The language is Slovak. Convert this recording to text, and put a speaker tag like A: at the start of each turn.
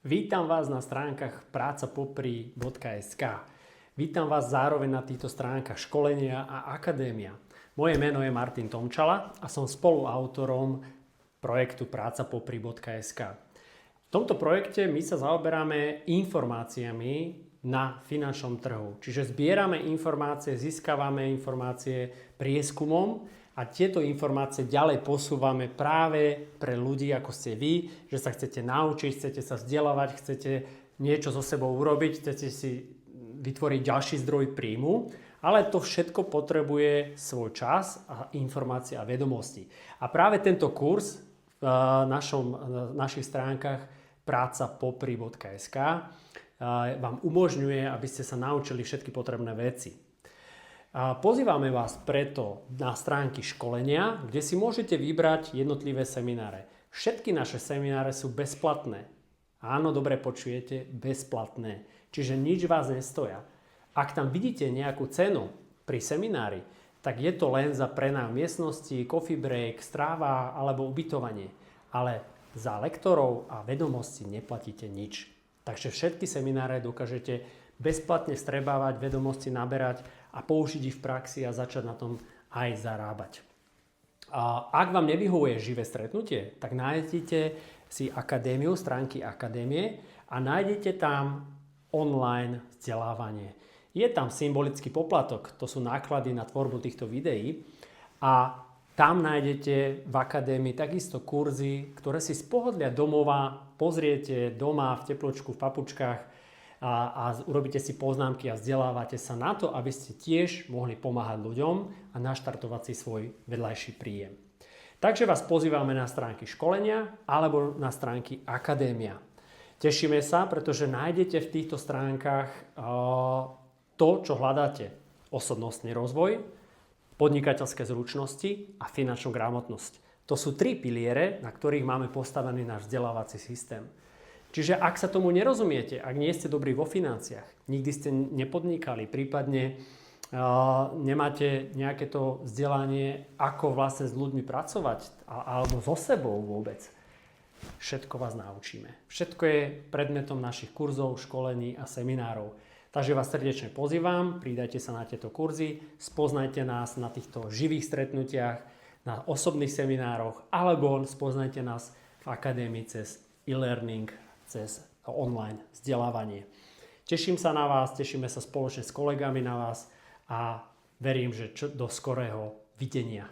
A: Vítam vás na stránkach prácapopri.sk. Vítam vás zároveň na týchto stránkach školenia a akadémia. Moje meno je Martin Tomčala a som spoluautorom projektu prácapopri.sk. V tomto projekte my sa zaoberáme informáciami na finančnom trhu. Čiže zbierame informácie, získavame informácie prieskumom a tieto informácie ďalej posúvame práve pre ľudí, ako ste vy, že sa chcete naučiť, chcete sa vzdelávať, chcete niečo so sebou urobiť, chcete si vytvoriť ďalší zdroj príjmu, ale to všetko potrebuje svoj čas a informácie a vedomosti. A práve tento kurz v našich stránkach prácapopri.sk vám umožňuje, aby ste sa naučili všetky potrebné veci. Pozývame vás preto na stránky školenia, kde si môžete vybrať jednotlivé semináre. Všetky naše semináre sú bezplatné. Áno, dobre počujete, bezplatné. Čiže nič vás nestoja. Ak tam vidíte nejakú cenu pri seminári, tak je to len za prenajm miestnosti, coffee break, stráva alebo ubytovanie. Ale za lektorov a vedomosti neplatíte nič. Takže všetky semináre dokážete bezplatne strebávať, vedomosti naberať a použiť ich v praxi a začať na tom aj zarábať. A ak vám nevyhovuje živé stretnutie, tak nájdete si akadémiu, stránky akadémie a nájdete tam online vzdelávanie. Je tam symbolický poplatok, to sú náklady na tvorbu týchto videí a tam nájdete v akadémii takisto kurzy, ktoré si z pohodlia domova pozriete doma v tepločku, v papučkách a urobíte si poznámky a vzdelávate sa na to, aby ste tiež mohli pomáhať ľuďom a naštartovať si svoj vedľajší príjem. Takže vás pozývame na stránky školenia alebo na stránky akadémia. Tešíme sa, pretože nájdete v týchto stránkach to, čo hľadáte. Osobnostný rozvoj, podnikateľské zručnosti a finančnú gramotnosť. To sú 3 piliere, na ktorých máme postavený náš vzdelávací systém. Čiže ak sa tomu nerozumiete, ak nie ste dobrí vo financiách, nikdy ste nepodnikali, prípadne nemáte nejaké to vzdelanie, ako vlastne s ľuďmi pracovať, alebo so sebou vôbec, všetko vás naučíme. Všetko je predmetom našich kurzov, školení a seminárov. Takže vás srdečne pozývam, pridajte sa na tieto kurzy, spoznajte nás na týchto živých stretnutiach, na osobných seminároch, alebo spoznajte nás v akadémii cez e-learning, cez online vzdelávanie. Teším sa na vás, tešíme sa spoločne s kolegami na vás a verím, že do skorého videnia.